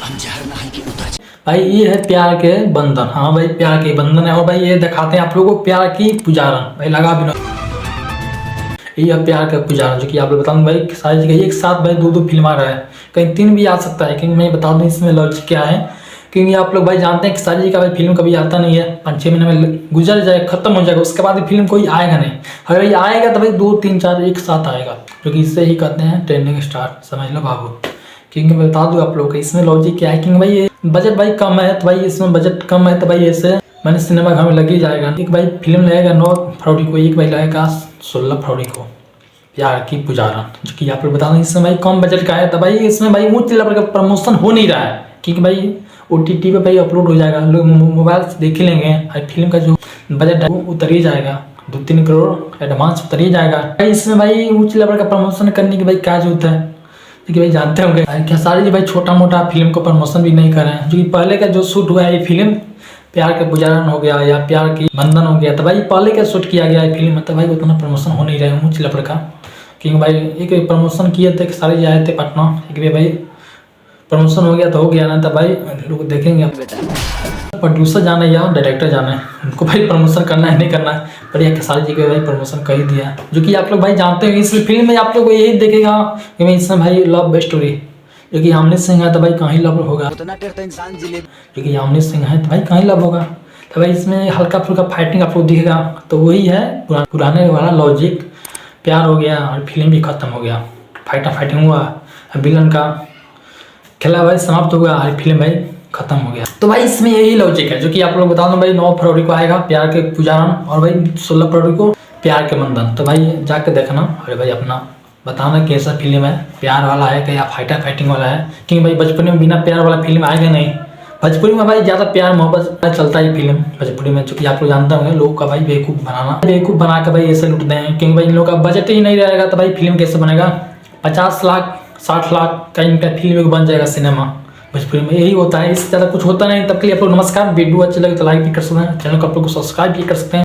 हम जहर नहीं कि उतर भाई ये है प्यार के बंधन। हाँ भाई प्यार के बंधन है। और भाई ये दिखाते हैं आप लोगों को प्यार की पुजारन। भाई लगा भी ना, ये है प्यार का पुजारन, जो कि आप लोग बता दूं भाई सारी जगह एक साथ भाई दो फिल्म आ रहा है, कहीं 3 भी आ सकता है। क्योंकि मैं बता दूं इसमें लॉजिक क्या है, क्योंकि आप लोग भाई जानते हैं कि सारी जगह भाई फिल्म कभी आता नहीं है, 5-6 महीने में गुजर जाएगा, खत्म हो जाएगा, उसके बाद फिल्म कोई आएगा नहीं। अगर ये आएगा तो भाई 2-3-4 एक साथ आएगा, जो कि इससे ही कहते हैं ट्रेंडिंग स्टार, समझ लो बाबू। क्योंकि मैं बता दूं आप लोग को इसमें लॉजिक क्या है, क्योंकि भाई ये बजट भाई कम है, तो भाई इसमें बजट कम है तो भाई ऐसे मैंने सिनेमा घर में लग ही जाएगा। एक भाई फिल्म लगेगा 9 फरवरी को, एक भाई लगेगा 16 फरवरी को, प्यार की पुजारन, जो कि आप लोग बता दें इसमें भाई कम बजट का है, तो भाई इसमें भाई उच्च लेवल का प्रमोशन हो नहीं रहा है, क्योंकि भाई OTT पे भाई अपलोड हो जाएगा, लोग मोबाइल से देख ही लेंगे। भाई फिल्म का जो बजट है वो उतर ही जाएगा, 2-3 करोड़ एडवांस उतर ही जाएगा। भाई इसमें भाई उच्च लेवल का प्रमोशन करने की भाई क्या जरूरत है, क्योंकि भाई जानते होंगे खेसारी जी भाई छोटा मोटा फिल्म को प्रमोशन भी नहीं कर रहे हैं, जो कि पहले का जो शूट हुआ है ये फिल्म प्यार के पुजारन हो गया या प्यार की बंधन हो गया, तो भाई पहले का शूट किया गया है फिल्म में, तो भाई उतना प्रमोशन हो नहीं रहा है उच्च लेवल का। क्योंकि भाई एक प्रमोशन किए थे, सारे आए थे पटना, एक भी भाई प्रमोशन हो गया तो हो गया ना, तो भाई लोग देखेंगे। प्रोड्यूसर जाने या डायरेक्टर जाने, उनको भाई प्रमोशन करना है नहीं करना है, पर यह सारी जगह भाई प्रमोशन कर ही दिया, जो कि आप लोग भाई जानते हैं। इस फिल्म में आप लोग को यही देखेगा कि भाई इसमें भाई लव स्टोरी, जो कि यामिनी सिंह है तो भाई कहीं लव होगा, जो कि यामिनी सिंह है तो भाई कहीं लव होगा, तो भाई इसमें हल्का फुल्का फाइटिंग आप लोग दिखेगा, तो वही है पुराने वाला लॉजिक, प्यार हो गया और फिल्म भी खत्म हो गया, फाइटिंग हुआ, विलन का खेला भाई समाप्त हो गया और फिल्म भाई खत्म हो गया। तो भाई इसमें यही लॉजिक है, जो कि आप लोग बता दो भाई 9 फरवरी को आएगा प्यार के पुजारन, और भाई 16 फरवरी को प्यार के बंधन। तो भाई जाके देखना और भाई अपना बताना कैसा फिल्म है, प्यार वाला है क्या फाइटिंग वाला है, क्योंकि भाई बचपन में बिना प्यार वाला फिल्म आएगा नहीं। भोजपुरी में भाई ज़्यादा प्यार मोहब्बत चलता है फिल्म भोजपुरी में, चूँकि आप लोग जानते होंगे लोग का भाई बेवकूफ़ बना के भाई ऐसे लुटते हैं, क्योंकि भाई इन लोग का बजट ही नहीं रहेगा तो भाई फिल्म कैसे बनेगा। 50 लाख 60 लाख का इनका फिल्म बन जाएगा सिनेमा भोजपुरी में, यही होता है, इससे ज़्यादा कुछ होता नहीं। तब के लिए आप लोग नमस्कार, वीडियो अच्छे लगे तो लाइक भी कर सकते हैं, चैनल को आप लोग को सब्सक्राइब भी कर सकते हैं।